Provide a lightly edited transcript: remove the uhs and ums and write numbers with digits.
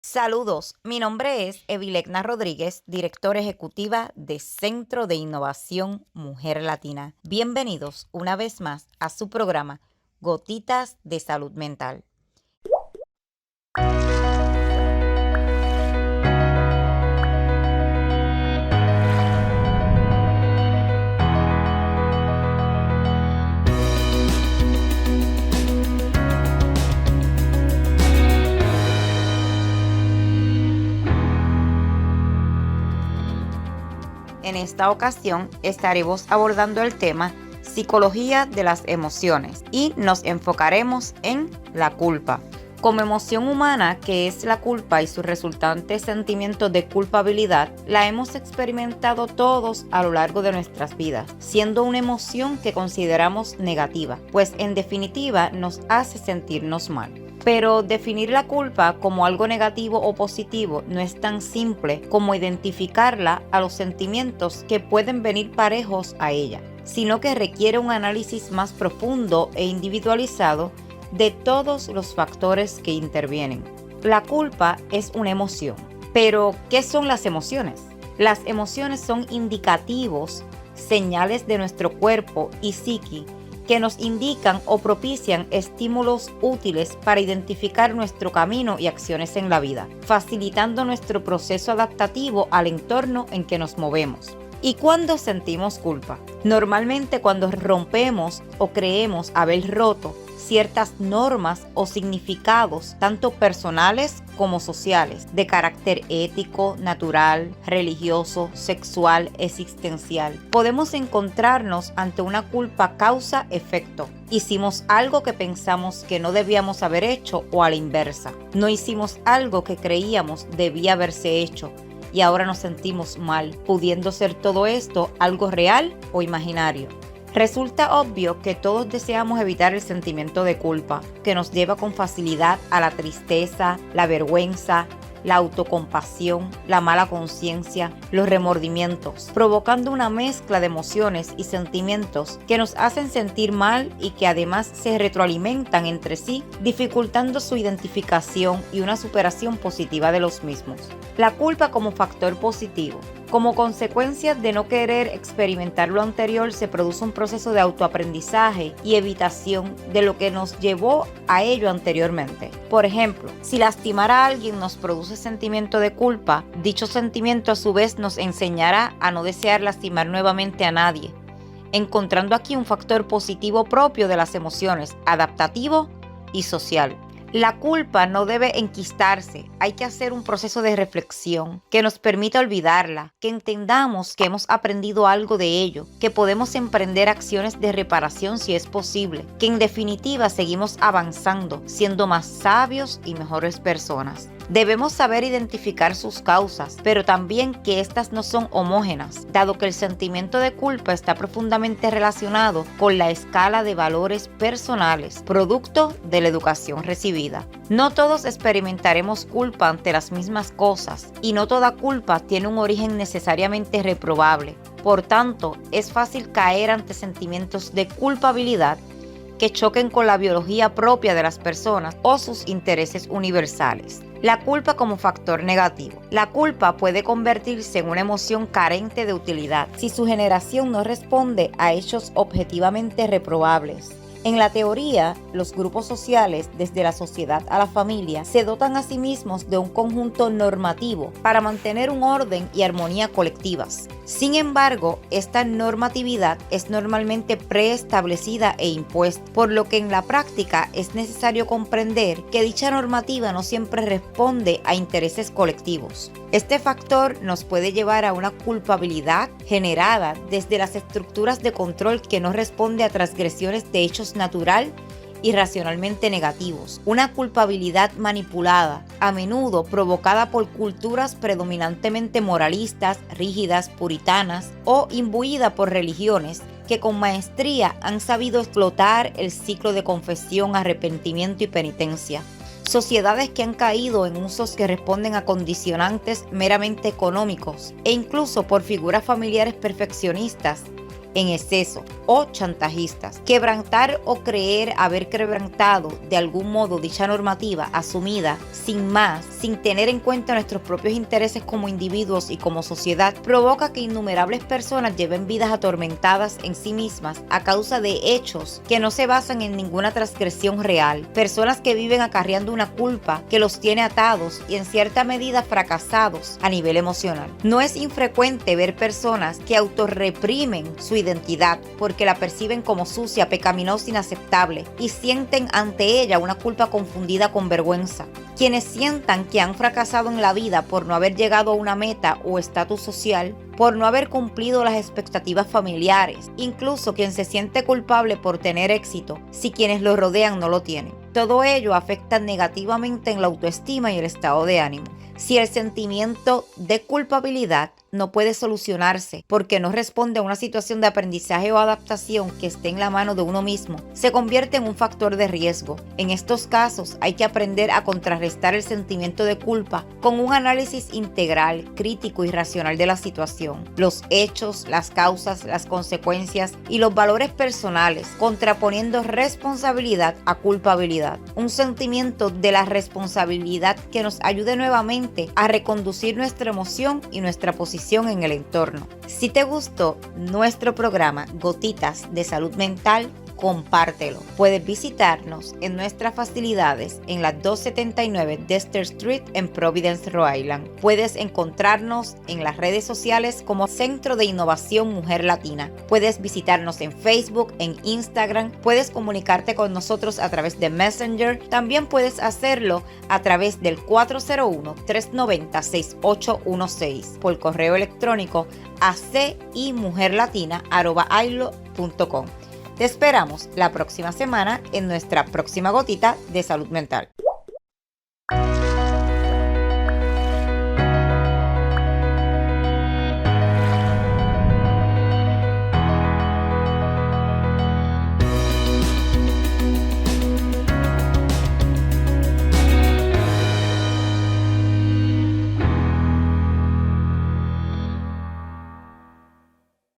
Saludos, mi nombre es Evilegna Rodríguez, directora ejecutiva de Centro de Innovación Mujer Latina. Bienvenidos una vez más a su programa Gotitas de Salud Mental. En esta ocasión estaremos abordando el tema Psicología de las emociones y nos enfocaremos en la culpa. Como emoción humana, que es la culpa y su resultante sentimiento de culpabilidad, la hemos experimentado todos a lo largo de nuestras vidas, siendo una emoción que consideramos negativa, pues en definitiva nos hace sentirnos mal. Pero definir la culpa como algo negativo o positivo no es tan simple como identificarla a los sentimientos que pueden venir parejos a ella, sino que requiere un análisis más profundo e individualizado de todos los factores que intervienen. La culpa es una emoción, pero ¿qué son las emociones? Las emociones son indicativos, señales de nuestro cuerpo y psique que nos indican o propician estímulos útiles para identificar nuestro camino y acciones en la vida, facilitando nuestro proceso adaptativo al entorno en que nos movemos. ¿Y cuándo sentimos culpa? Normalmente cuando rompemos o creemos haber roto ciertas normas o significados, tanto personales como sociales, de carácter ético, natural, religioso, sexual, existencial. Podemos encontrarnos ante una culpa causa-efecto. Hicimos algo que pensamos que no debíamos haber hecho o a la inversa. No hicimos algo que creíamos debía haberse hecho y ahora nos sentimos mal, pudiendo ser todo esto algo real o imaginario. Resulta obvio que todos deseamos evitar el sentimiento de culpa, que nos lleva con facilidad a la tristeza, la vergüenza, la autocompasión, la mala conciencia, los remordimientos, provocando una mezcla de emociones y sentimientos que nos hacen sentir mal y que además se retroalimentan entre sí, dificultando su identificación y una superación positiva de los mismos. La culpa como factor positivo. Como consecuencia de no querer experimentar lo anterior, se produce un proceso de autoaprendizaje y evitación de lo que nos llevó a ello anteriormente. Por ejemplo, si lastimar a alguien nos produce sentimiento de culpa, dicho sentimiento a su vez nos enseñará a no desear lastimar nuevamente a nadie, encontrando aquí un factor positivo propio de las emociones, adaptativo y social. La culpa no debe enquistarse, hay que hacer un proceso de reflexión que nos permita olvidarla, que entendamos que hemos aprendido algo de ello, que podemos emprender acciones de reparación si es posible, que en definitiva seguimos avanzando, siendo más sabios y mejores personas. Debemos saber identificar sus causas, pero también que éstas no son homogéneas, dado que el sentimiento de culpa está profundamente relacionado con la escala de valores personales, producto de la educación recibida. No todos experimentaremos culpa ante las mismas cosas, y no toda culpa tiene un origen necesariamente reprobable. Por tanto, es fácil caer ante sentimientos de culpabilidad que choquen con la biología propia de las personas o sus intereses universales. La culpa como factor negativo. La culpa puede convertirse en una emoción carente de utilidad si su generación no responde a hechos objetivamente reprobables. En la teoría, los grupos sociales, desde la sociedad a la familia, se dotan a sí mismos de un conjunto normativo para mantener un orden y armonía colectivas. Sin embargo, esta normatividad es normalmente preestablecida e impuesta, por lo que en la práctica es necesario comprender que dicha normativa no siempre responde a intereses colectivos. Este factor nos puede llevar a una culpabilidad generada desde las estructuras de control que no responde a transgresiones de hechos natural y racionalmente negativos, una culpabilidad manipulada, a menudo provocada por culturas predominantemente moralistas, rígidas, puritanas o imbuida por religiones que con maestría han sabido explotar el ciclo de confesión, arrepentimiento y penitencia. Sociedades que han caído en usos que responden a condicionantes meramente económicos e incluso por figuras familiares perfeccionistas en exceso o chantajistas. Quebrantar o creer haber quebrantado de algún modo dicha normativa asumida sin más, sin tener en cuenta nuestros propios intereses como individuos y como sociedad, provoca que innumerables personas lleven vidas atormentadas en sí mismas a causa de hechos que no se basan en ninguna transgresión real. Personas que viven acarreando una culpa que los tiene atados y en cierta medida fracasados a nivel emocional. No es infrecuente ver personas que autorreprimen su identidad porque la perciben como sucia, pecaminosa, inaceptable y sienten ante ella una culpa confundida con vergüenza. Quienes sientan que han fracasado en la vida por no haber llegado a una meta o estatus social, por no haber cumplido las expectativas familiares, incluso quien se siente culpable por tener éxito si quienes lo rodean no lo tienen. Todo ello afecta negativamente en la autoestima y el estado de ánimo. Si el sentimiento de culpabilidad no puede solucionarse porque no responde a una situación de aprendizaje o adaptación que esté en la mano de uno mismo, se convierte en un factor de riesgo. En estos casos hay que aprender a contrarrestar el sentimiento de culpa con un análisis integral, crítico y racional de la situación, los hechos, las causas, las consecuencias y los valores personales, contraponiendo responsabilidad a culpabilidad. Un sentimiento de la responsabilidad que nos ayude nuevamente a reconducir nuestra emoción y nuestra posición en el entorno. Si te gustó nuestro programa Gotitas de Salud Mental, compártelo. Puedes visitarnos en nuestras facilidades en la 279 Dexter Street en Providence, Rhode Island. Puedes encontrarnos en las redes sociales como Centro de Innovación Mujer Latina. Puedes visitarnos en Facebook, en Instagram. Puedes comunicarte con nosotros a través de Messenger. También puedes hacerlo a través del 401-390-6816 por correo electrónico a cimujerlatina@ailo.com. Te esperamos la próxima semana en nuestra próxima gotita de salud mental.